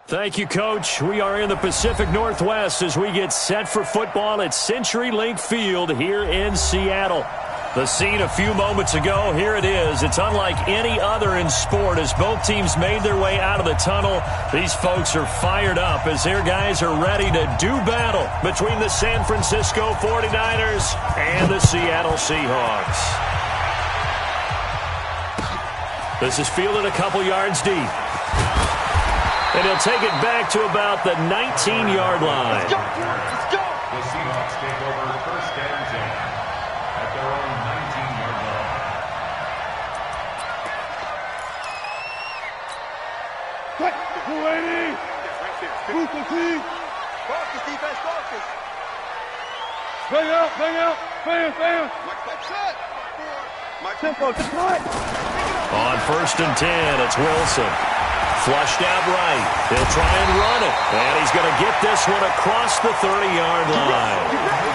Thank you, Coach. We are in the Pacific Northwest as we get set for football at CenturyLink Field here in Seattle. The scene a few moments ago, here it is. It's unlike any other in sport as both teams made their way out of the tunnel. These folks are fired up as their guys are ready to do battle between the San Francisco 49ers and the Seattle Seahawks. This is fielded a couple yards deep. And he'll take it back to about the 19-yard line. Let's go. Let's go. The Seahawks take over first and 10 at their own 19-yard line. Cut. 280. Focus, defense, focus. Bang out. Bam. My tempo, just right. On first and 10, it's Wilson. Flushed out right. He'll try and run it. And he's going to get this one across the 30-yard line.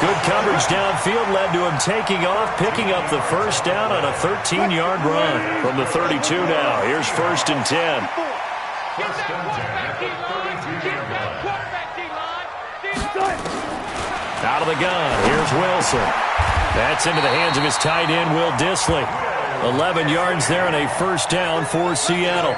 Good coverage downfield led to him taking off, picking up the first down on a 13-yard run. From the 32 now, here's first and 10. First and 10 at the 32-yard line. Out of the gun, here's Wilson. That's into the hands of his tight end, Will Dissly. 11 yards there and a first down for Seattle.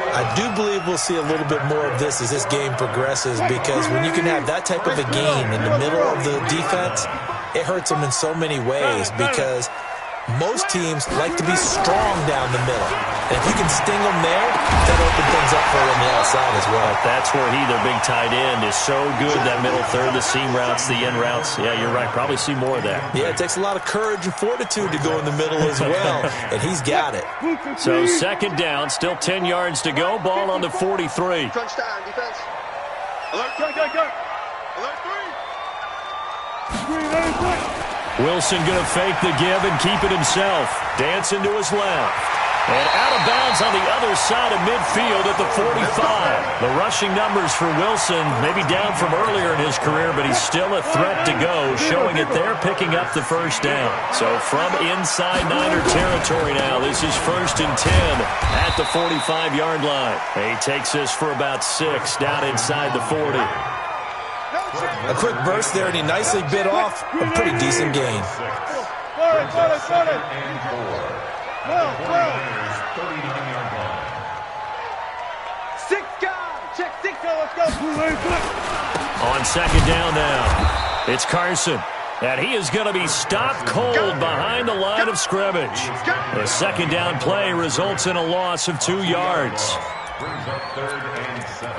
I do believe we'll see a little bit more of this as this game progresses, because when you can have that type of a gain in the middle of the defense, it hurts them in so many ways, because most teams like to be strong down the middle. And if you can sting them there, that opens things up for them on the outside as well. That's where their big tight end, is so good, that middle third, the seam routes, the in routes. Yeah, you're right. Probably see more of that. Yeah, it takes a lot of courage and fortitude to go in the middle as well, and he's got it. So second down, still 10 yards to go. Ball on the 43. Crunch down, defense. Alert, go. Alert, three. Wilson going to fake the give and keep it himself. Dancing to his left. And out of bounds on the other side of midfield at the 45. The rushing numbers for Wilson, maybe down from earlier in his career, but he's still a threat to go, showing it there, picking up the first down. So from inside Niner territory now, this is first and 10 at the 45-yard line. He takes this for about 6 down inside the 40. A quick burst there, and he nicely bit off a pretty decent gain. On second down now, it's Carson. And he is going to be stopped cold behind the line of scrimmage. The second down play results in a loss of 2 yards. Brings up third and 7.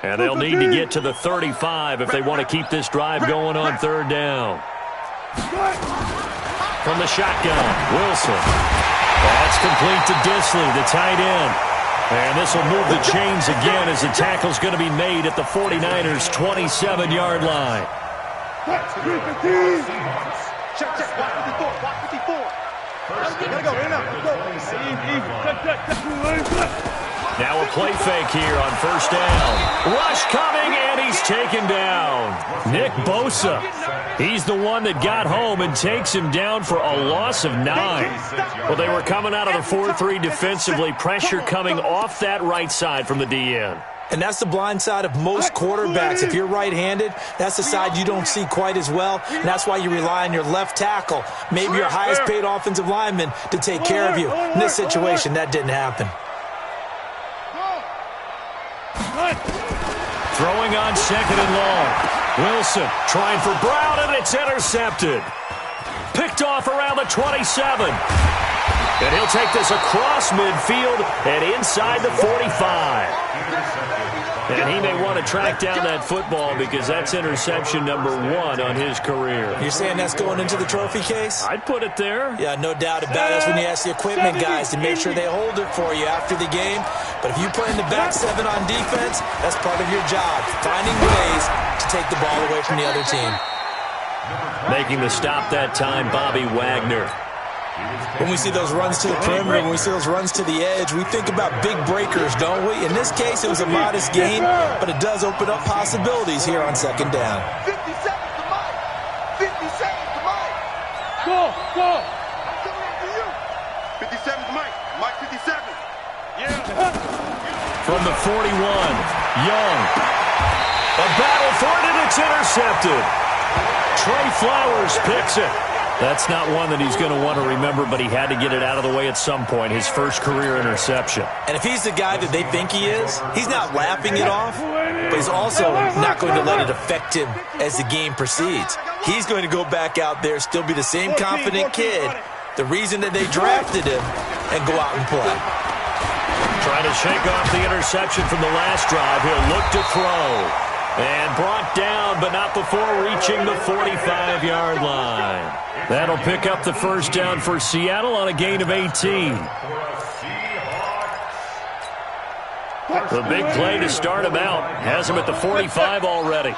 And they'll need to get to the 35 if they want to keep this drive going on third down. From the shotgun, Wilson. That's complete to Dissly, the tight end. And this will move the chains again as the tackle's going to be made at the 49ers' 27-yard line. Check. Watch 54. Gotta go. Now a play fake here on first down. Rush coming, and he's taken down. Nick Bosa. He's the one that got home and takes him down for a loss of 9. Well, they were coming out of the 4-3 defensively. Pressure coming off that right side from the DN. And that's the blind side of most quarterbacks. If you're right-handed, that's the side you don't see quite as well. And that's why you rely on your left tackle, maybe your highest-paid offensive lineman, to take care of you. In this situation, that didn't happen. Throwing on second and long. Wilson trying for Brown, and it's intercepted. Picked off around the 27. And he'll take this across midfield and inside the 45. And he may want to track down that football because that's interception number 1 on his career. You're saying that's going into the trophy case? I'd put it there. Yeah, no doubt about it. That's when you ask the equipment guys to make sure they hold it for you after the game. But if you play in the back 7 on defense, that's part of your job, finding ways to take the ball away from the other team. Making the stop that time, Bobby Wagner. When we see those runs to the perimeter, when we see those runs to the edge, we think about big breakers, don't we? In this case, it was a modest gain, but it does open up possibilities here on second down. 50 seconds to Mike. 50 seconds to Mike. Go. I'm coming after you. 57 to Mike. Mike 57. from the 41. Young. A battle for it, and it's intercepted. Trey Flowers picks it. That's not one that he's going to want to remember, but he had to get it out of the way at some point, his first career interception. And if he's the guy that they think he is, he's not laughing it off, but he's also not going to let it affect him as the game proceeds. He's going to go back out there, still be the same confident kid, the reason that they drafted him, and go out and play. Trying to shake off the interception from the last drive. He'll look to throw. And brought down, but not before reaching the 45-yard line. That'll pick up the first down for Seattle on a gain of 18. The big play to start him out. Has him at the 45 already.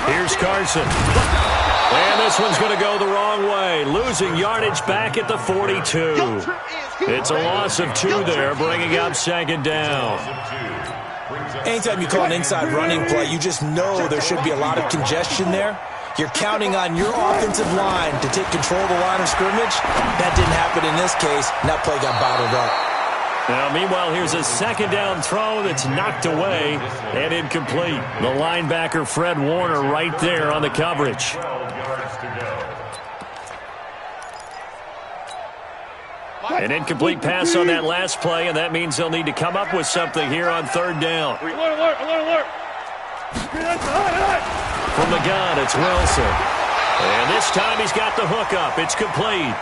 Here's Carson. And this one's going to go the wrong way. Losing yardage back at the 42. It's a loss of 2 there, bringing up second down. Anytime you call an inside running play, you just know there should be a lot of congestion there. You're counting on your offensive line to take control of the line of scrimmage. That didn't happen in this case, and that play got bottled up. Now, meanwhile, here's a second down throw that's knocked away and incomplete. The linebacker, Fred Warner, right there on the coverage. An incomplete pass on that last play, and that means they'll need to come up with something here on third down. Alert. From the gun, it's Wilson. And this time he's got the hook up. It's complete.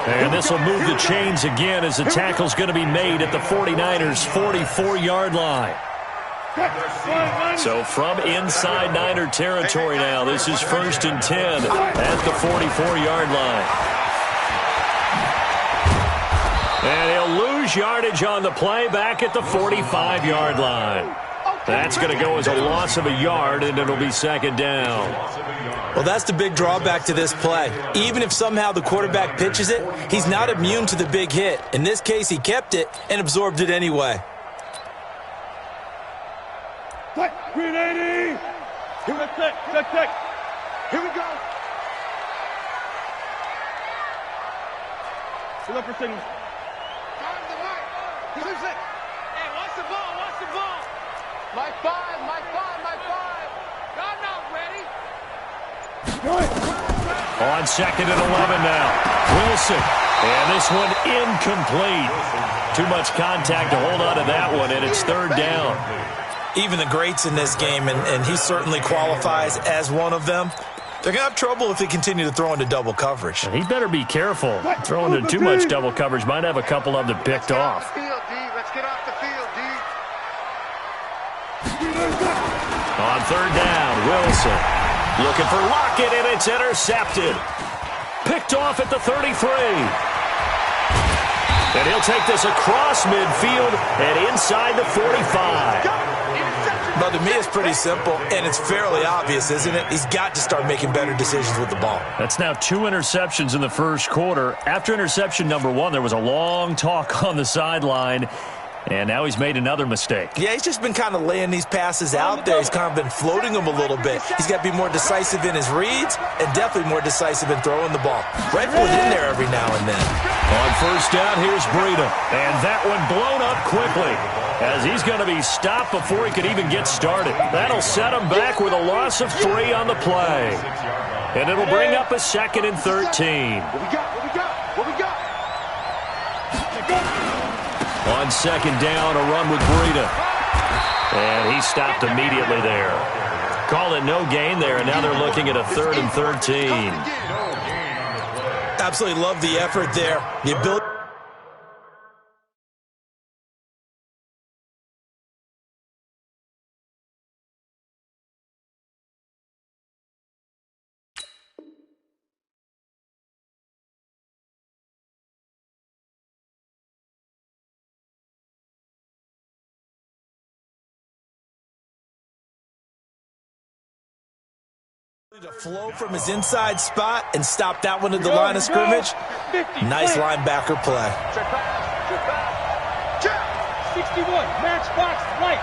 And this will move the chains again as the tackle's going to be made at the 49ers' 44-yard line. So from inside Niner territory now, this is 1st and 10 at the 44-yard line. And he'll lose yardage on the play back at the 45-yard line. That's going to go as a loss of a yard, and it'll be second down. Well, that's the big drawback to this play. Even if somehow the quarterback pitches it, he's not immune to the big hit. In this case, he kept it and absorbed it anyway. Green 80. Check. Here we go. Good luck for signal. Hey, watch the ball. My five. I'm not ready. On 2nd and 11 now. Wilson. And this one incomplete. Too much contact to hold on to that one, and it's third down. Even the greats in this game, and he certainly qualifies as one of them, they're going to have trouble if they continue to throw into double coverage. And he better be careful. Throwing into too much double coverage might have a couple of them picked off. Let's get off the field, D. On third down, Wilson. Looking for Lockett, and it's intercepted. Picked off at the 33. And he'll take this across midfield and inside the 45. But to me, it's pretty simple, and it's fairly obvious, isn't it? He's got to start making better decisions with the ball. That's now 2 interceptions in the first quarter. After interception number 1, there was a long talk on the sideline, and now he's made another mistake. Yeah, he's just been kind of laying these passes out there. He's kind of been floating them a little bit. He's got to be more decisive in his reads and definitely more decisive in throwing the ball. Rifle it in there every now and then. On first down, here's Breida. And that one blown up quickly as he's going to be stopped before he could even get started. That'll set him back with a loss of 3 on the play. And it'll bring up a 2nd and 13. What we got? On second down, a run with Breida. And he stopped immediately there. Call it no gain there, and now they're looking at a 3rd and 13. Absolutely love the effort there. The ability. To flow from his inside spot and stop that one at the line of scrimmage. Nice linebacker play. Check. 61, matchbox, lights.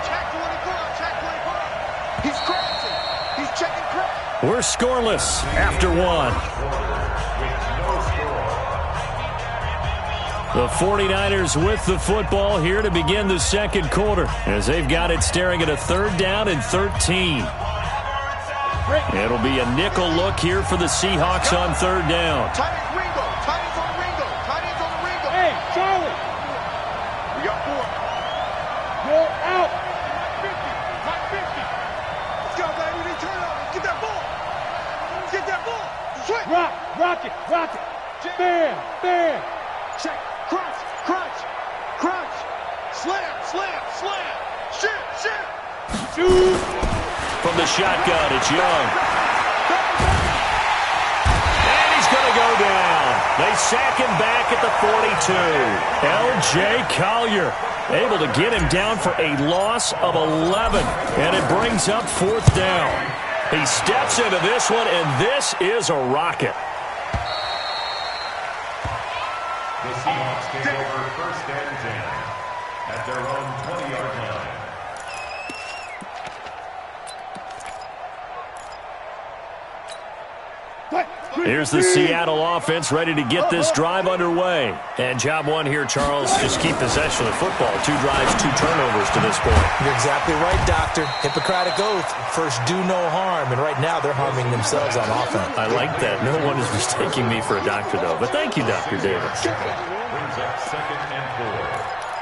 Check 24. He's crossing. He's checking cross. We're scoreless after 1. The 49ers with the football here to begin the second quarter as they've got it staring at a 3rd down and 13. It'll be a nickel look here for the Seahawks on 3rd down. Tight ends Ringo. Tight ends on the Ringo. Tight ends on the Ringo. Hey, Charlie. We got 4. Go out. 50. Hot 50. Let's go, baby. We turn over. Get that ball. Get that ball. Swing. Rock it. Bam. Check. Crunch. Slam. Shit. Shoot. From the shotgun, it's Young. And he's going to go down. They sack him back at the 42. L.J. Collier able to get him down for a loss of 11. And it brings up 4th down. He steps into this one, and this is a rocket. The Seahawks take over 1st and 10 at their own 20-yard line. Here's the Seattle offense ready to get this drive underway. And job 1 here, Charles, just keep possession of the football. 2 drives, 2 turnovers to this point. You're exactly right, Doctor. Hippocratic oath. First, do no harm. And right now, they're harming themselves on offense. I like that. No one is mistaking me for a doctor, though. But thank you, Dr. Davis. Brings up 2nd and 4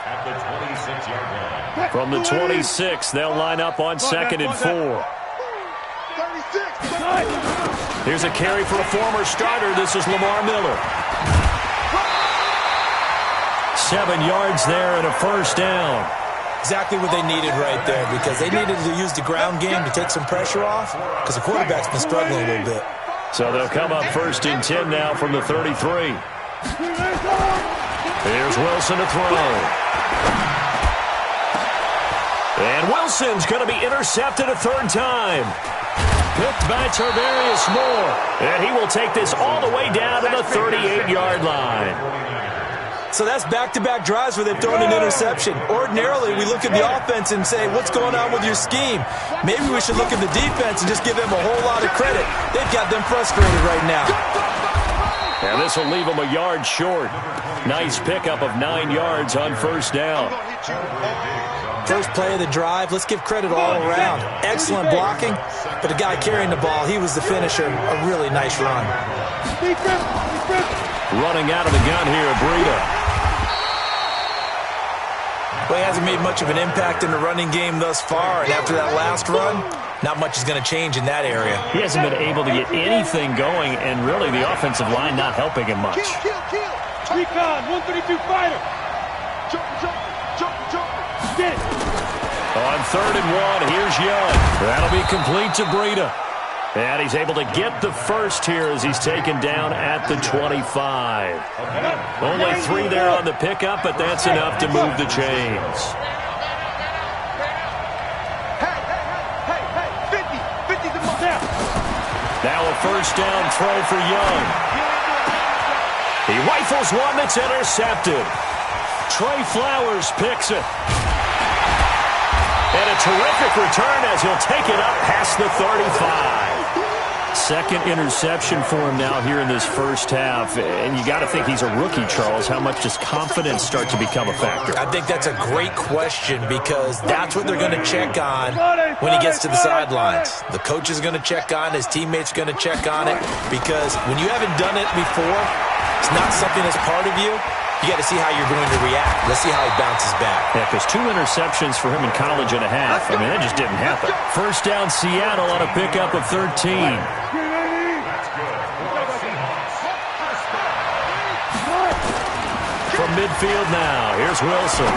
at the 26-yard line. From the 26, they'll line up on 2nd and 4. 36. Here's a carry for a former starter. This is Lamar Miller. 7 yards there and a 1st down. Exactly what they needed right there, because they needed to use the ground game to take some pressure off, because the quarterback's been struggling a little bit. So they'll come up 1st and 10 now from the 33. Here's Wilson to throw. And Wilson's going to be intercepted a 3rd time. Picked by Tarvarius Moore. And he will take this all the way down to the 38-yard line. So that's back-to-back drives where they've thrown an interception. Ordinarily, we look at the offense and say, what's going on with your scheme? Maybe we should look at the defense and just give them a whole lot of credit. They've got them frustrated right now. And this will leave them a yard short. Nice pickup of 9 yards on 1st down. First play of the drive, let's give credit all around. Excellent blocking, but the guy carrying the ball, he was the finisher. A really nice run. Running out of the gun here, Breida. Well, he hasn't made much of an impact in the running game thus far, and after that last run, not much is going to change in that area. He hasn't been able to get anything going, and really the offensive line not helping him much. Recon, 132 fighter. Jump. Get it. On 3rd and 1, here's Young. That'll be complete to Breida. And he's able to get the first here as he's taken down at the 25. Only 3 there on the pickup, but that's enough to move the chains. Hey, 50 to my down. Now a 1st down throw for Young. He rifles one that's intercepted. Trey Flowers picks it. And a terrific return as he'll take it up past the 35. Second interception for him now here in this 1st half. And you got to think he's a rookie, Charles. How much does confidence start to become a factor? I think that's a great question, because that's what they're going to check on when he gets to the sidelines. The coach is going to check on, his teammates are going to check on it, because when you haven't done it before, it's not something that's part of you. You got to see how you're going to react. Let's see how he bounces back. Yeah, because 2 interceptions for him in college and a half. I mean, that just didn't happen. 1st down, Seattle on a pickup of 13. That's good. From midfield now, here's Wilson.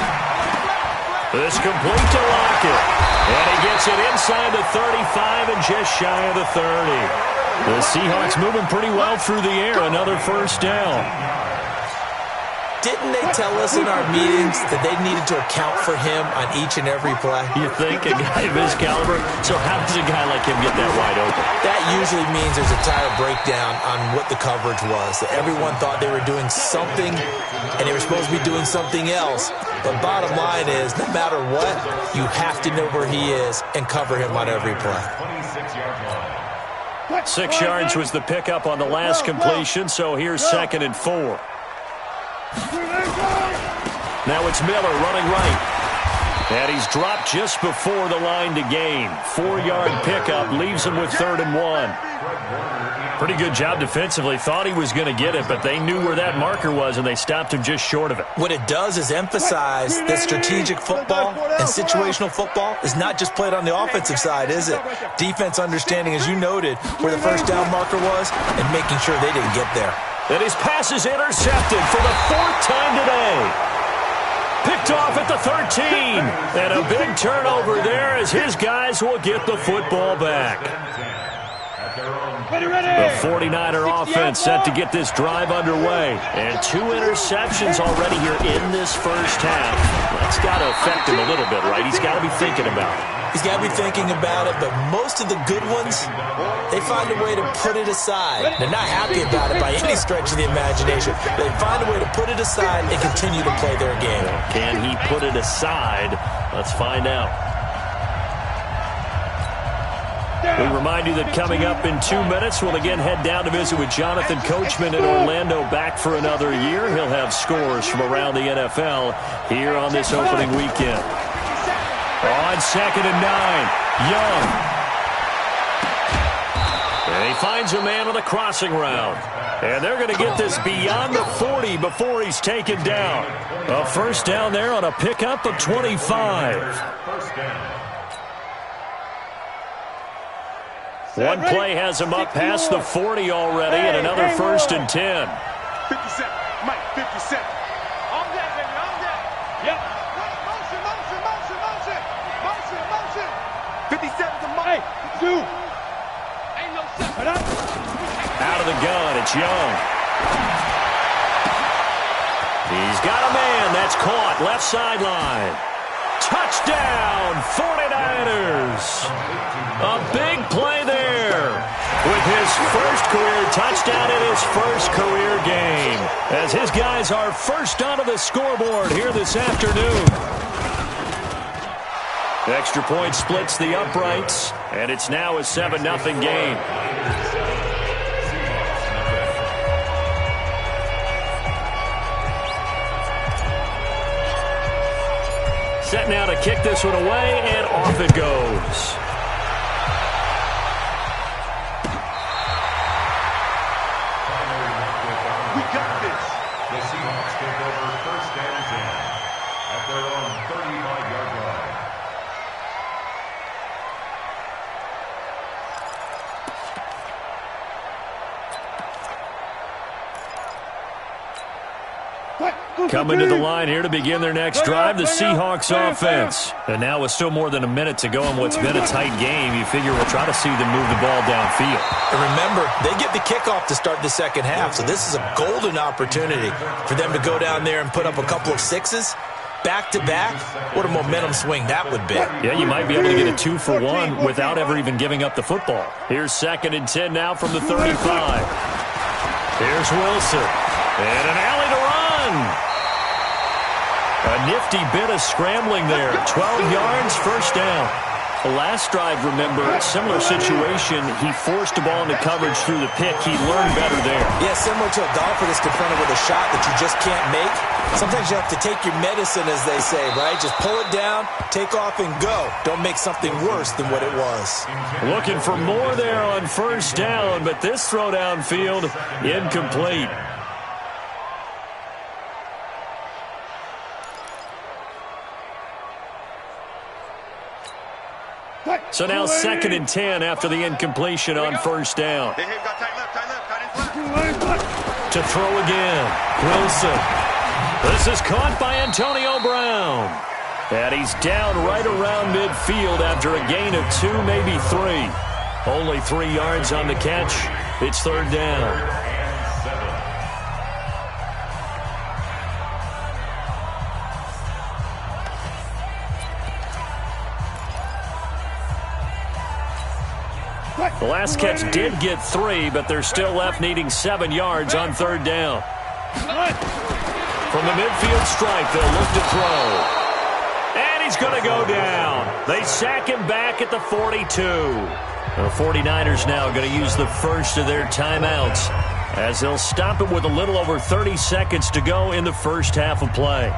This complete to Lockett. And he gets it inside the 35 and just shy of the 30. The Seahawks moving pretty well through the air. Another 1st down. Didn't they tell us in our meetings that they needed to account for him on each and every play? You think, a guy of his caliber? So how does a guy like him get that wide open? That usually means there's a tire breakdown on what the coverage was. That everyone thought they were doing something, and they were supposed to be doing something else. But bottom line is, no matter what, you have to know where he is and cover him on every play. 26-yard line. 6 yards was the pickup on the last completion, so here's 2nd and 4. Now it's Miller running right. And he's dropped just before the line to gain. 4-yard pickup leaves him with 3rd and 1. Pretty good job defensively. Thought he was going to get it, but they knew where that marker was, and they stopped him just short of it. What it does is emphasize that strategic football and situational football is not just played on the offensive side, is it? Defense understanding, as you noted, where the first down marker was and making sure they didn't get there. And his pass is intercepted for the 4th time today. Picked off at the 13. And a big turnover there as his guys will get the football back. The 49er offense set to get this drive underway. And 2 interceptions already here in this first half. That's got to affect him a little bit, right? He's got to be thinking about it. He's got to be thinking about it, but most of the good ones, they find a way to put it aside. They're not happy about it by any stretch of the imagination. They find a way to put it aside and continue to play their game. Can he put it aside? Let's find out. We remind you that coming up in 2 minutes, we'll again head down to visit with Jonathan Coachman in Orlando, back for another year. He'll have scores from around the NFL here on this opening weekend. On 2nd and 9, Young. And he finds a man on the crossing route. And they're going to get this beyond the 40 before he's taken down. A first down there on a pickup of 25. One play has him up past the 40 already, and another 1st and 10. 57, Mike, 57. On that, baby, on that. Yep. Motion, motion, motion, motion. Motion, motion. 57 to Mike. Hey, do. Ain't no shot. Right up. Out of the gun, it's Young. He's got a man. That's caught. Left sideline. Touchdown, 49ers. A big play there with his first career touchdown in his first career game, as his guys are first onto the scoreboard here this afternoon. Extra point splits the uprights, and it's now a 7-0 game. Set now to kick this one away, and off it goes. We got this. The Seahawks take over 1st and 10 at their own 35-yard line. Coming to the line here to begin their next drive, the Seahawks offense. And now with still more than a minute to go in what's been a tight game, you figure we'll try to see them move the ball downfield. And remember, they get the kickoff to start the second half, so this is a golden opportunity for them to go down there and put up a couple of sixes. Back-to-back, what a momentum swing that would be. Yeah, you might be able to get a 2-for-1 without ever even giving up the football. Here's 2nd and 10 now from the 35. Here's Wilson. And an alley to run. A nifty bit of scrambling there. 12 yards, first down. The last drive, remember, similar situation. He forced the ball into coverage through the pick. He learned better there. Yeah, similar to a golfer that's confronted with a shot that you just can't make. Sometimes you have to take your medicine, as they say, right? Just pull it down, take off, and go. Don't make something worse than what it was. Looking for more there on first down, but this throw downfield, incomplete. So now 2nd and 10 after the incompletion on first down. Hey, got tight left, tight left. To throw again, Wilson. This is caught by Antonio Brown. And he's down right around midfield after a gain of 2, maybe 3. Only 3 yards on the catch. It's 3rd down. The last catch did get 3, but they're still left needing 7 yards on 3rd down. From the midfield stripe, they'll look to throw. And he's going to go down. They sack him back at the 42. The 49ers now going to use the first of their timeouts as they'll stop it with a little over 30 seconds to go in the first half of play.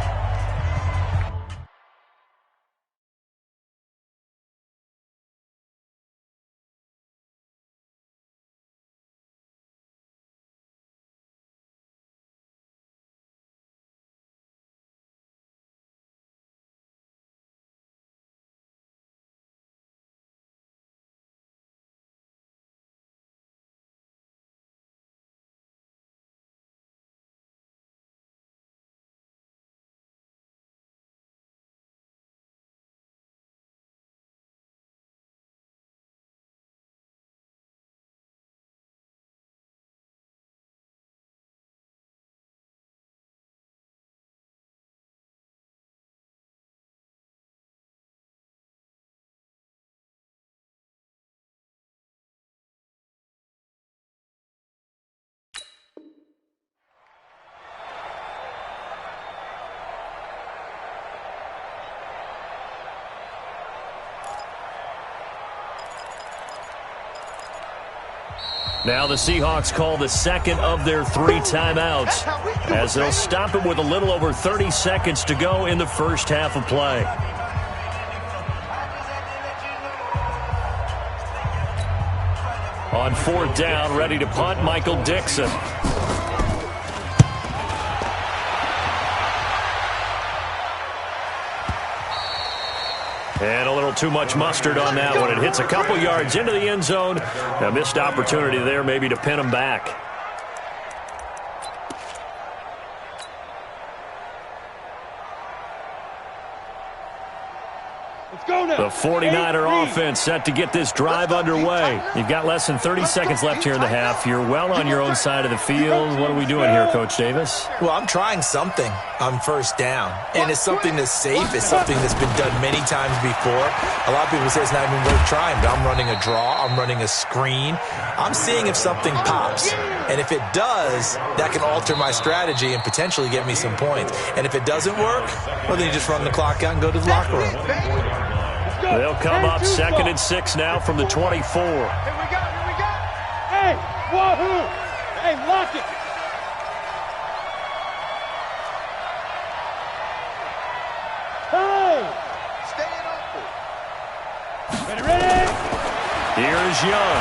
Now the Seahawks call the second of their 3 timeouts, as they'll stop it with a little over 30 seconds to go in the first half of play. On 4th down, ready to punt, Michael Dixon. And a little too much mustard on that one. It hits a couple yards into the end zone. A missed opportunity there maybe to pin him back. The 49er offense set to get this drive underway. You've got less than 30 seconds left here in the half. You're well on your own side of the field. What are we doing here, Coach Davis? Well, I'm trying something on first down, and it's something that's safe. It's something that's been done many times before. A lot of people say it's not even worth trying, but I'm running a draw. I'm running a screen. I'm seeing if something pops, and if it does, that can alter my strategy and potentially get me some points. And if it doesn't work, well, then you just run the clock out and go to the locker room. They'll come up 2nd and 6 now from the 24. Here we go. Hey, wahoo! Hey, lock it! Hey! Staying open. Ready? Here is Young.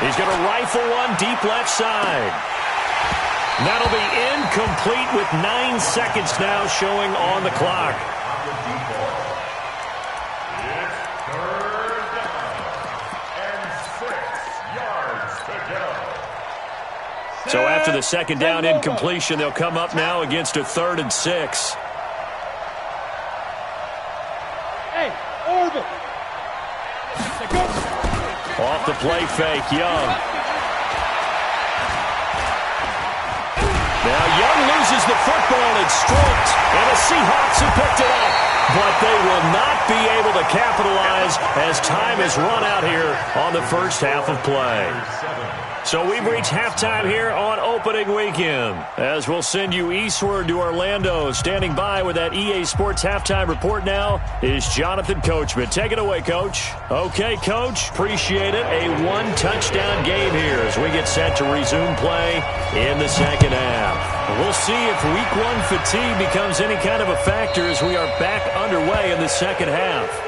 He's going to rifle one deep left side. That'll be incomplete with 9 seconds now showing on the clock. So after the 2nd down incompletion, they'll come up now against a 3rd and 6. Hey, orbit! Off the play fake, Young. Now Young loses the football and stripped, and the Seahawks have picked it up. But they will not be able to capitalize as time has run out here on the first half of play. So we've reached halftime here on opening weekend, as we'll send you eastward to Orlando. Standing by with that EA Sports halftime report now is Jonathan Coachman. Take it away, Coach. Okay, Coach, appreciate it. A 1-touchdown game here as we get set to resume play in the second half. We'll see if week 1 fatigue becomes any kind of a factor as we are back underway in the second half.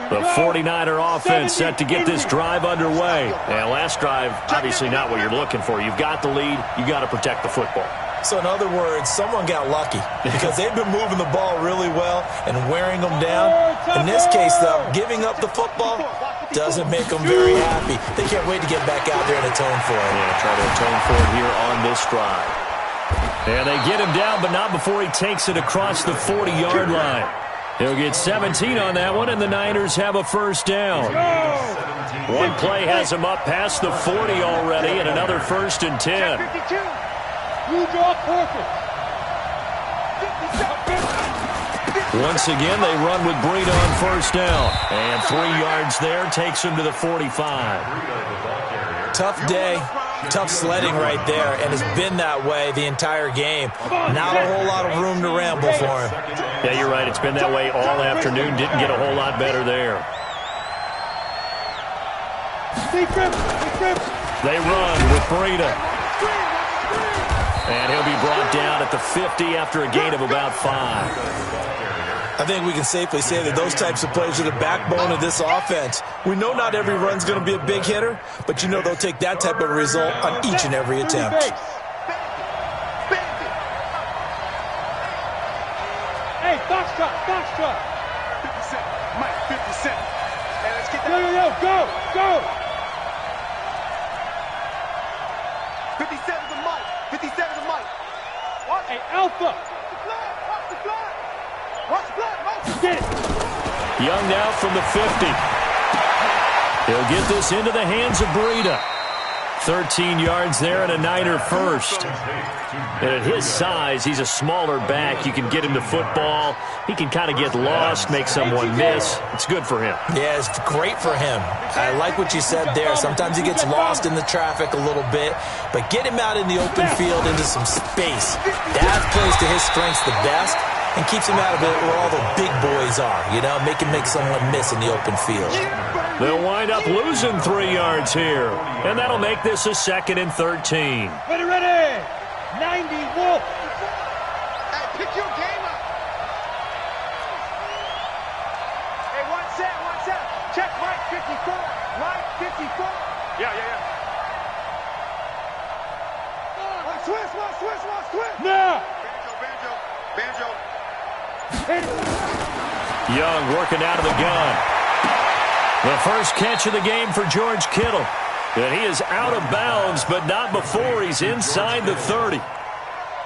The 49er offense set to get this drive underway. And last drive, obviously not what you're looking for. You've got the lead. You've got to protect the football. So in other words, someone got lucky because they've been moving the ball really well and wearing them down. In this case, though, giving up the football doesn't make them very happy. They can't wait to get back out there and atone for it. Yeah, try to atone for it here on this drive. And they get him down, but not before he takes it across the 40-yard line. He'll get 17 on that one, and the Niners have a first down. One play has him up past the 40 already, and another 1st and 10. Once again, they run with Breida on first down. And 3 yards there takes him to the 45. Tough day, tough sledding right there, and it's been that way the entire game. Not a whole lot of room to ramble for him. Yeah, you're right. It's been that way all afternoon. Didn't get a whole lot better there. They run with Breida. And he'll be brought down at the 50 after a gain of about 5. I think we can safely say that those types of plays are the backbone of this offense. We know not every run's going to be a big hitter, but you know they'll take that type of result on each and every attempt. Hey, foxtrot, foxtrot. 50 Cent, Mike, 50 Cent. Hey, let's get that. Yo, go, go. 57's a Mike, 57's a Mike. What? Hey, Alpha. Watch the flag. Watch the flag, Mike. Get it. Young now from the 50. He'll get this into the hands of Breida. 13 yards there and a Niner first. And at his size, he's a smaller back. You can get him to football. He can kind of get lost, make someone miss. It's good for him. Yeah, it's great for him. I like what you said there. Sometimes he gets lost in the traffic a little bit, but get him out in the open field into some space. That plays to his strengths the best and keeps him out of it where all the big boys are, you know, make him make someone miss in the open field. They'll wind up losing 3 yards here, and that'll make this a 2nd and 13. Ready, ready. 90 Wolf. Hey, pick your game up. Hey, one set. Check Mike 54. Mike 54. Yeah. Switch. Now. Banjo. Hit it. Young working out of the gun. The first catch of the game for George Kittle. And he is out of bounds, but not before he's inside the 30.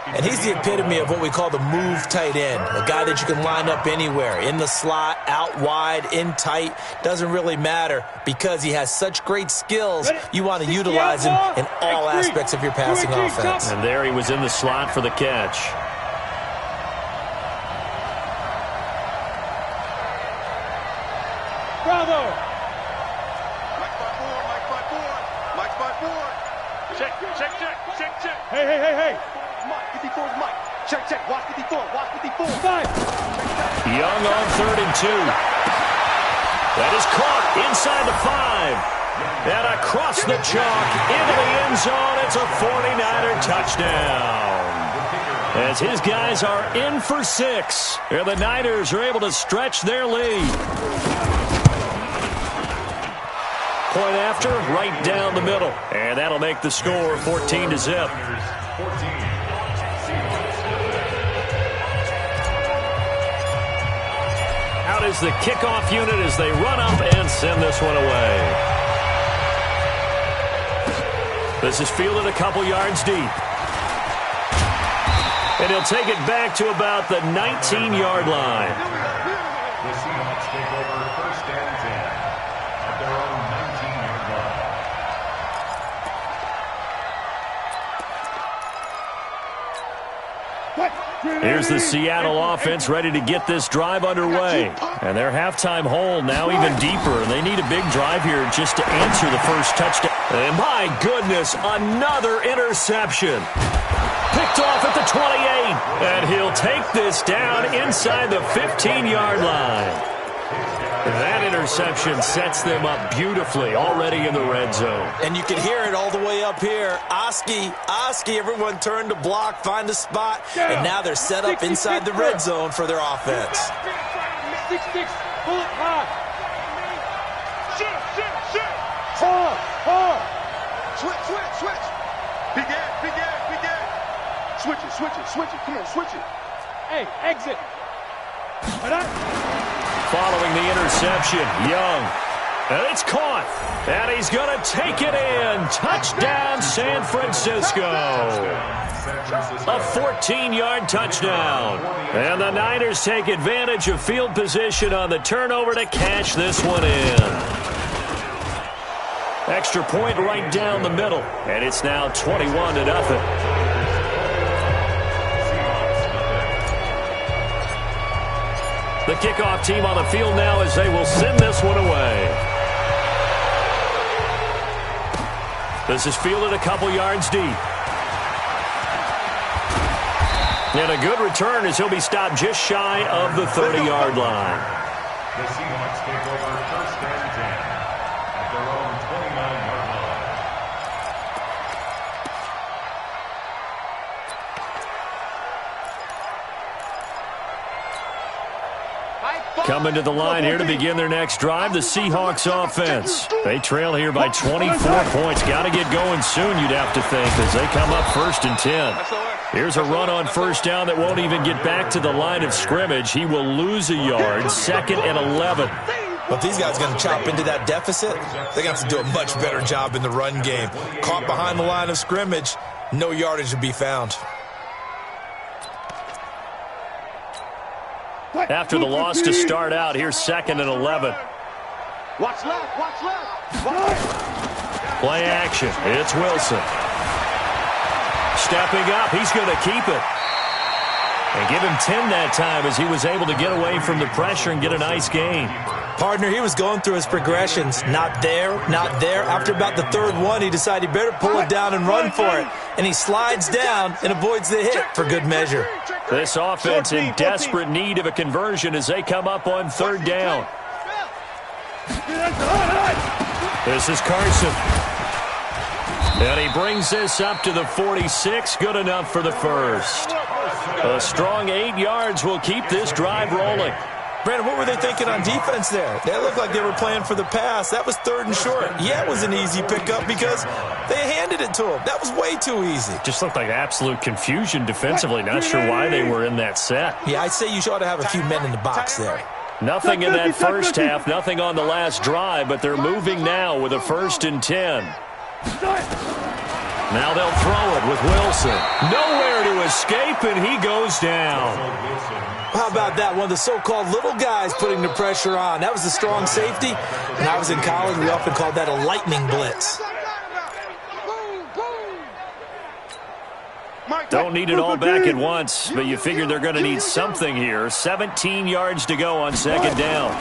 And he's the epitome of what we call the move tight end, a guy that you can line up anywhere, in the slot, out wide, in tight, doesn't really matter because he has such great skills. You want to utilize him in all aspects of your passing offense. And there he was in the slot for the catch. Bravo. Mike by four. Check. Hey. Mike, 54 is Mike. Check. Watch 54. 5. Young on 3rd and 2. That is caught inside the 5. And across the chalk into the end zone. It's a 49er touchdown. As his guys are in for 6. And the Niners are able to stretch their lead. Point after, right down the middle. And that'll make the score 14-0. Out is the kickoff unit as they run up and send this one away. This is fielded a couple yards deep. And he'll take it back to about the 19-yard line. The Seahawks take over 1st and 10 at their own 19-yard line. Here's the Seattle offense ready to get this drive underway. And their halftime hole now even deeper. And they need a big drive here just to answer the first touchdown. And my goodness, another interception. Picked off at the 28. And he'll take this down inside the 15-yard line. That interception sets them up beautifully already in the red zone. And you can hear it all the way up here. Oski, everyone turned to block, find a spot, and now they're set up inside the red zone for their offense. 6-6, bullet high. Shit. Hard. Switch. Big Ed. Switch it. Come on, switch it. Hey, exit. Following the interception, Young. And it's caught. And he's going to take it in. Touchdown, San Francisco. A 14-yard touchdown. And the Niners take advantage of field position on the turnover to cash this one in. Extra point right down the middle. And it's now 21-0. The kickoff team on the field now as they will send this one away. This is fielded a couple yards deep. And a good return as he'll be stopped just shy of the 30-yard line. The Seahawks take over first and 10 at their own 29-yard line. Coming to the line here to begin their next drive, the Seahawks offense. They trail here by 24 points. Got to get going soon, you'd have to think, as they come up first and 10. Here's a run on first down that won't even get back to the line of scrimmage. He will lose a yard, 2nd and 11. But these guys are going to chop into that deficit. They're going to have to do a much better job in the run game. Caught behind the line of scrimmage, no yardage to be found. After the loss to start out, here's 2nd and 11. Watch left, watch left. Play action. It's Wilson. Stepping up, he's going to keep it. And give him 10 that time as he was able to get away from the pressure and get a nice gain. Partner, he was going through his progressions. Not there, not there. After about the third one, he decided he better pull it down and run for it. And he slides down and avoids the hit for good measure. This offense in desperate need of a conversion as they come up on 3rd down. This is Carson. And he brings this up to the 46. Good enough for the first. A strong 8 yards will keep this drive rolling. Brandon, what were they thinking on defense there? They looked like they were playing for the pass. That was 3rd and short. Yeah, it was an easy pickup because they handed it to him. That was way too easy. Just looked like absolute confusion defensively. Not sure why they were in that set. Yeah, I'd say you ought to have a few men in the box there. Nothing in that first half, nothing on the last drive, but they're moving now with a 1st and 10. Now they'll throw it with Wilson. Nowhere to escape, and he goes down. How about that? One of the so-called little guys putting the pressure on. That was a strong safety. When I was in college, we often called that a lightning blitz. Don't need it all back at once, but you figure they're going to need something here. 17 yards to go on 2nd down.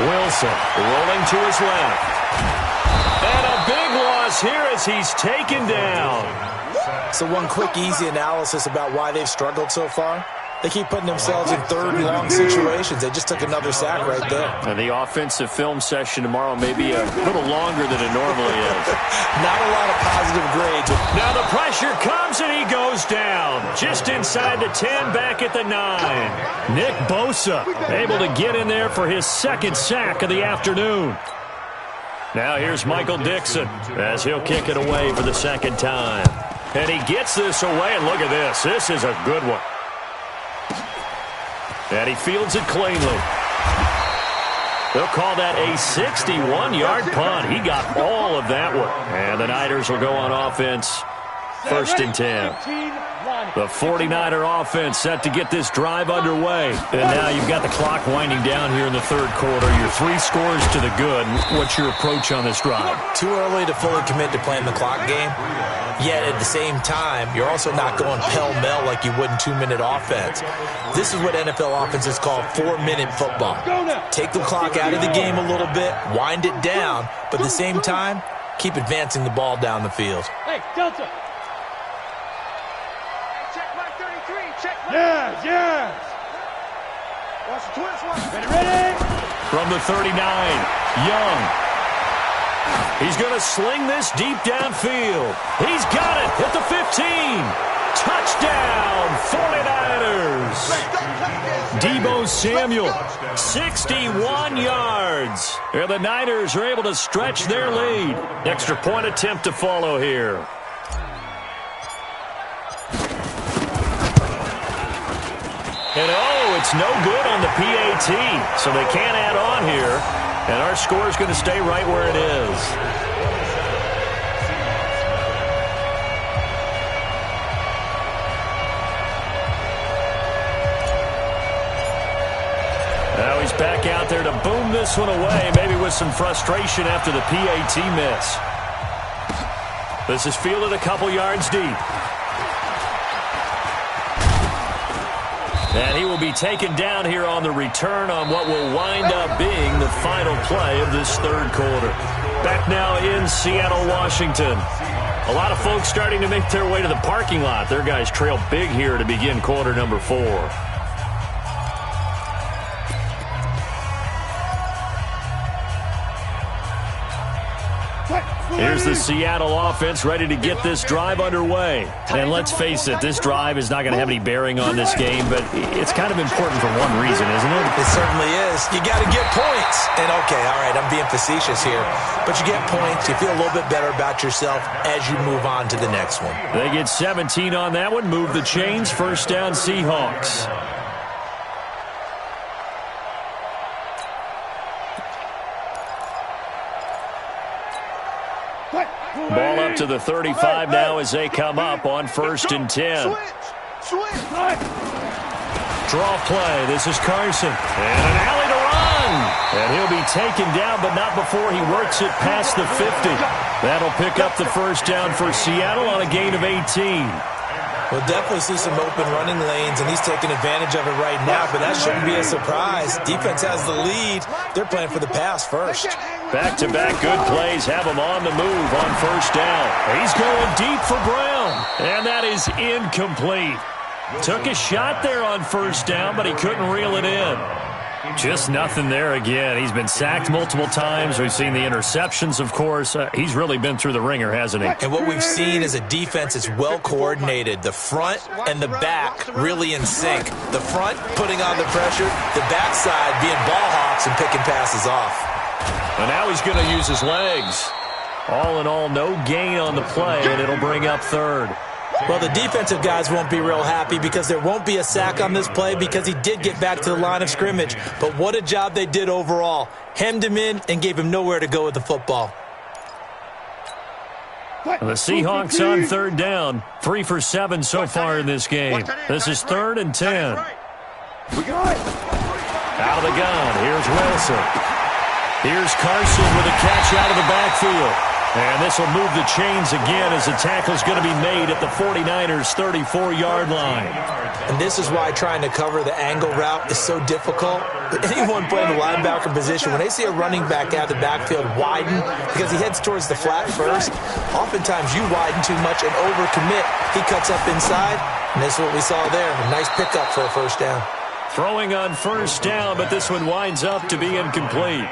Wilson rolling to his left. And a big loss here as he's taken down. So one quick, easy analysis about why they've struggled so far. They keep putting themselves in 3rd and long situations. They just took another sack right there. And the offensive film session tomorrow may be a little longer than it normally is. Not a lot of positive grades. Now the pressure comes and he goes down. Just inside the 10, back at the 9. Nick Bosa able to get in there for his 2nd sack of the afternoon. Now here's Michael Dixon as he'll kick it away for the 2nd time. And he gets this away, and look at this. This is a good one. And he fields it cleanly. They'll call that a 61-yard punt. He got all of that one. And the Niners will go on offense. 1st and 10. The 49er offense set to get this drive underway. And now you've got the clock winding down here in the 3rd quarter. Your 3 scores to the good. What's your approach on this drive? Too early to fully commit to playing the clock game. Yet at the same time, you're also not going pell-mell like you would in 2-minute offense. This is what NFL offenses call 4-minute football. Take the clock out of the game a little bit, wind it down, but at the same time, keep advancing the ball down the field. Hey, Delta. Check right 33, check right. Yes. Watch the twist, watch. Ready? From the 39, Young. He's going to sling this deep downfield. He's got it at the 15. Touchdown, 49ers. Deebo Samuel, 61 yards. And the Niners are able to stretch their lead. Extra point attempt to follow here. And oh, it's no good on the PAT. So they can't add on here. And our score is going to stay right where it is. Now he's back out there to boom this one away, maybe with some frustration after the PAT miss. This is fielded a couple yards deep. And he will be taken down here on the return on what will wind up being the final play of this third quarter. Back now in Seattle, Washington. A lot of folks starting to make their way to the parking lot. Their guys trail big here to begin quarter number 4. Here's the Seattle offense ready to get this drive underway. And let's face it, this drive is not going to have any bearing on this game, but it's kind of important for one reason, isn't it? It certainly is. You got to get points. And, okay, all right, I'm being facetious here. But you get points, you feel a little bit better about yourself as you move on to the next one. They get 17 on that one, move the chains, first down Seahawks. Ball up to the 35 now as they come up on 1st and 10. Draw play. This is Carson. And an alley to run. And he'll be taken down, but not before he works it past the 50. That'll pick up the first down for Seattle on a gain of 18. We'll definitely see some open running lanes, and he's taking advantage of it right now, but that shouldn't be a surprise. Defense has the lead. They're playing for the pass first. Back-to-back good plays have him on the move on first down. He's going deep for Brown, and that is incomplete. Took a shot there on first down, but he couldn't reel it in. Just nothing there again. He's been sacked multiple times. We've seen the interceptions, of course. He's really been through the ringer, hasn't he? And what we've seen is a defense that's well coordinated. The front and the back really in sync. The front putting on the pressure, the backside being ball hawks and picking passes off. And now he's going to use his legs. All in all, no gain on the play, and it'll bring up third. Well, the defensive guys won't be real happy because there won't be a sack on this play because he did get back to the line of scrimmage. But what a job they did overall. Hemmed him in and gave him nowhere to go with the football. The Seahawks on third down. 3 for 7 so far in this game. This is 3rd and 10. Out of the gun. Here's Wilson. Here's Carson with a catch out of the backfield. And this will move the chains again as the tackle is going to be made at the 49ers' 34-yard line. And this is why trying to cover the angle route is so difficult. Anyone playing the linebacker position, when they see a running back out of the backfield widen because he heads towards the flat first, oftentimes you widen too much and overcommit. He cuts up inside, and this is what we saw there. A nice pickup for a first down. Throwing on first down, but this one winds up to be incomplete.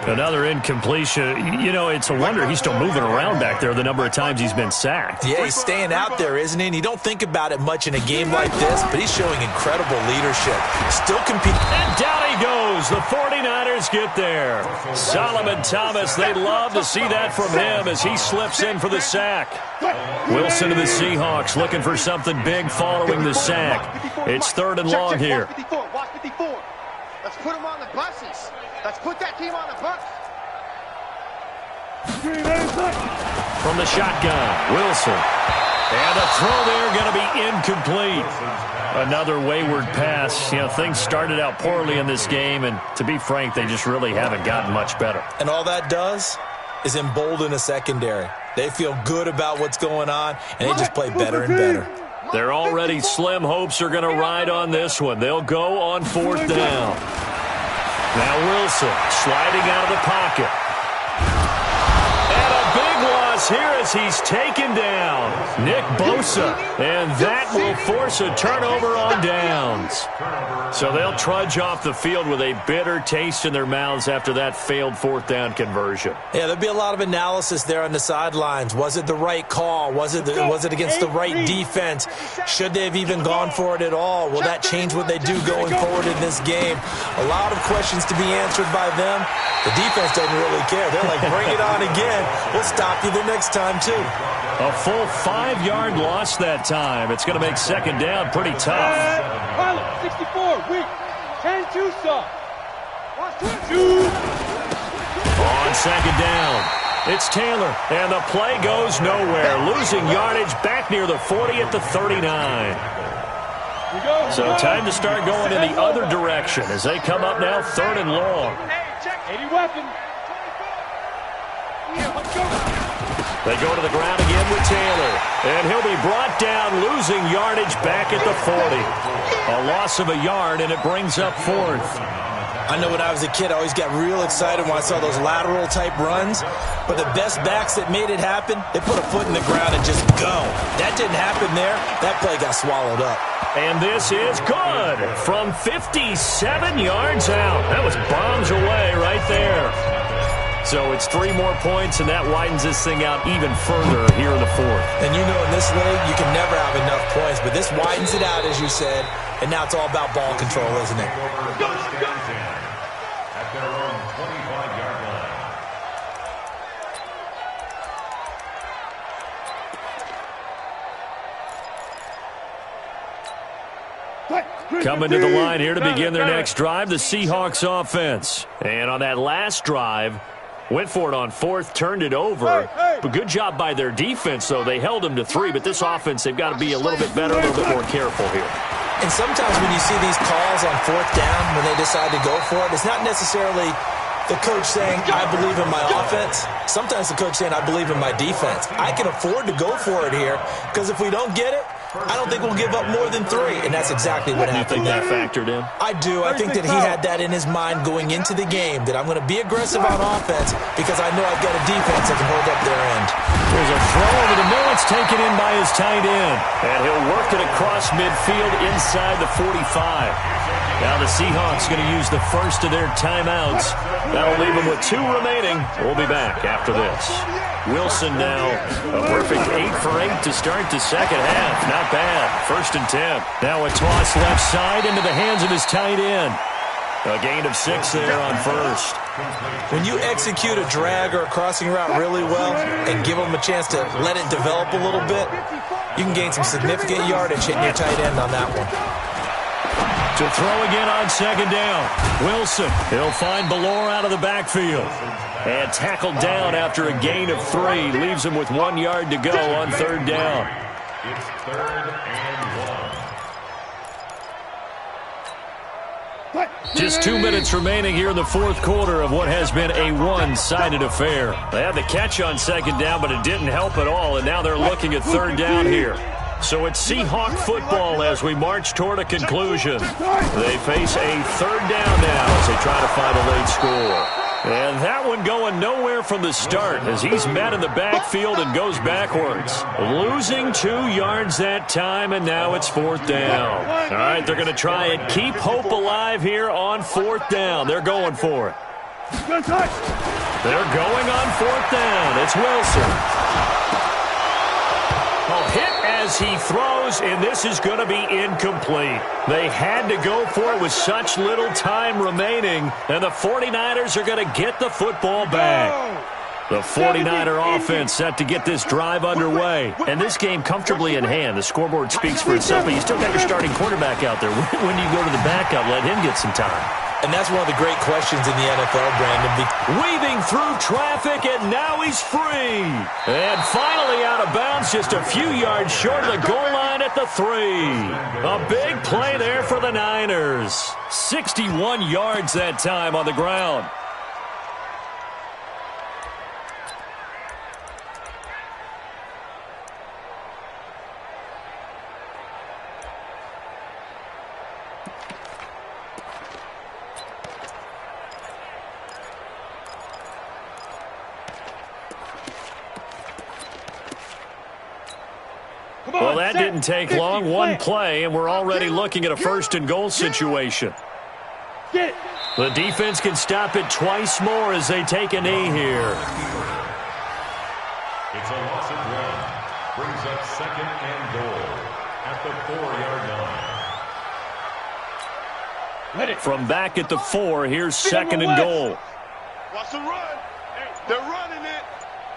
Another incompletion. You know, it's a wonder he's still moving around back there the number of times he's been sacked. Yeah, he's staying out there, isn't he? And you don't think about it much in a game like this, but he's showing incredible leadership. Still competing. And down he goes. The 49ers get there. Solomon Thomas, they'd love to see that from him as he slips in for the sack. Wilson to the Seahawks looking for something big following the sack. It's 3rd and long here. Watch 54. Let's put him on the buses. Let's put that team on the bus. From the shotgun, Wilson. And the throw there going to be incomplete. Another wayward pass. You know, things started out poorly in this game, and to be frank, they just really haven't gotten much better. And all that does is embolden a secondary. They feel good about what's going on, and they just play better and better. Their already slim hopes are going to ride on this one. They'll go on 4th down. Now Wilson sliding out of the pocket. And a big loss here as he's taken down. Nick Bosa. And that will force a turnover on downs. So they'll trudge off the field with a bitter taste in their mouths after that failed 4th down conversion. Yeah, there'll be a lot of analysis there on the sidelines. Was it the right call? Was it against the right defense? Should they have even gone for it at all? Will that change what they do going forward in this game? A lot of questions to be answered by them. The defense doesn't really care. They're like, bring it on again. We'll stop you the next time, too. A full 5-yard loss that time. It's going to make 2nd down pretty tough. Pilot, 64, weak. 10-2 soft. 1-2. On 2nd down, it's Taylor, and the play goes nowhere. Losing yardage back near the 40 at the 39. So time to start going in the other direction as they come up now 3rd and long. 80 weapon. Yeah, let's go. They go to the ground again with Taylor. And he'll be brought down, losing yardage back at the 40. A loss of a yard, and it brings up fourth. I know when I was a kid, I always got real excited when I saw those lateral-type runs. But the best backs that made it happen, they put a foot in the ground and just go. That didn't happen there. That play got swallowed up. And this is good from 57 yards out. That was bombs away right there. So it's 3 more points, and that widens this thing out even further here in the fourth. And you know in this league, you can never have enough points, but this widens it out, as you said, and now it's all about ball control, isn't it? At their own 25-yard line. Coming to the line here to begin their next drive, the Seahawks offense. And on that last drive, went for it on fourth, turned it over. But good job by their defense, though. They held them to 3, but this offense, they've got to be a little bit better, a little bit more careful here. And sometimes when you see these calls on fourth down, when they decide to go for it, it's not necessarily the coach saying, I believe in my offense. Sometimes the coach saying, I believe in my defense. I can afford to go for it here, because if we don't get it, I don't think we'll give up more than 3, and that's exactly what happened. You think that factored in? I do. I think that he had that in his mind going into the game, that I'm going to be aggressive on offense because I know I've got a defense that can hold up their end. There's a throw over the middle. It's taken in by his tight end, and he'll work it across midfield inside the 45. Now the Seahawks going to use the first of their timeouts. That'll leave them with 2 remaining. We'll be back after this. Wilson now a perfect 8 for 8 to start the second half. Not bad. 1st and 10. Now a toss left side into the hands of his tight end. A gain of 6 there on first. When you execute a drag or a crossing route really well and give them a chance to let it develop a little bit, you can gain some significant yardage hitting your tight end on that one. To throw again on 2nd down. Wilson, he'll find Ballore out of the backfield. And tackled down after a gain of 3. Leaves him with 1 yard to go on 3rd down. It's 3rd and 1. Just 2 minutes remaining here in the 4th quarter of what has been a one-sided affair. They had the catch on 2nd down, but it didn't help at all, and now they're looking at 3rd down here. So it's Seahawk football as we march toward a conclusion. They face a 3rd down now as they try to find a late score. And that one going nowhere from the start as he's met in the backfield and goes backwards. Losing 2 yards that time, and now it's 4th down. All right, they're going to try and keep hope alive here on 4th down. They're going for it. They're going on 4th down. It's Wilson. Hit as he throws, and this is going to be incomplete. They had to go for it with such little time remaining, and the 49ers are going to get the football back. The 49er offense set to get this drive underway. And this game comfortably in hand. The scoreboard speaks for itself, but you still got your starting quarterback out there. When do you go to the backup? Let him get some time. And that's one of the great questions in the NFL, Brandon. Weaving through traffic, and now he's free. And finally out of bounds, just a few yards short of the goal line at the 3. A big play there for the Niners. 61 yards that time on the ground. Well, that didn't take long. One play, and we're already looking at a 1st and goal situation. The defense can stop it twice more as they take a knee here. It's a loss of 1. Brings up 2nd and goal at the 4-yard line. From back at the 4, here's 2nd and goal. Watch the run. They're running it.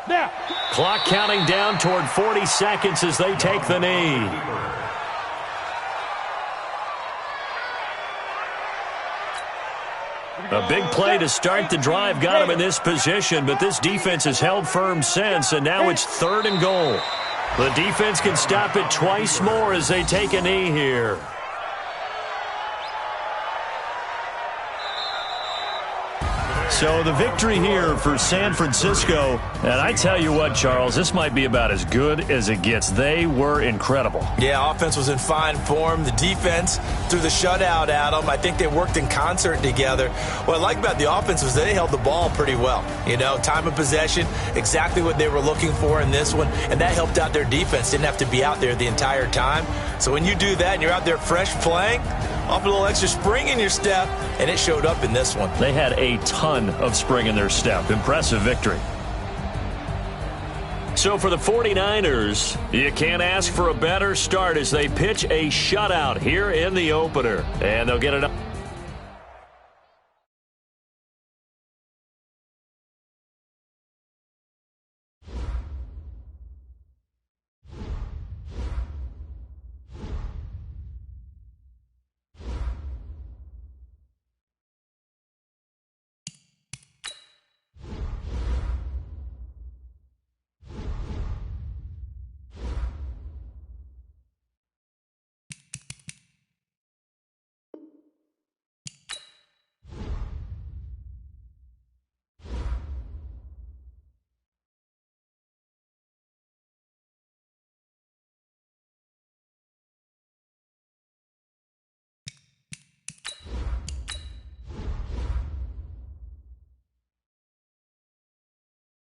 Now. Clock counting down toward 40 seconds as they take the knee. A big play to start the drive got him in this position, but this defense has held firm since, and now it's 3rd and goal. The defense can stop it twice more as they take a knee here. So the victory here for San Francisco. And I tell you what, Charles, this might be about as good as it gets. They were incredible. Yeah, offense was in fine form. The defense threw the shutout at them. I think they worked in concert together. What I like about the offense was they held the ball pretty well. You know, time of possession, exactly what they were looking for in this one, and that helped out their defense. Didn't have to be out there the entire time. So when you do that and you're out there fresh playing, off a little extra spring in your step, and it showed up in this one. They had a ton of spring in their step. Impressive victory. So for the 49ers, you can't ask for a better start as they pitch a shutout here in the opener. And they'll get it up.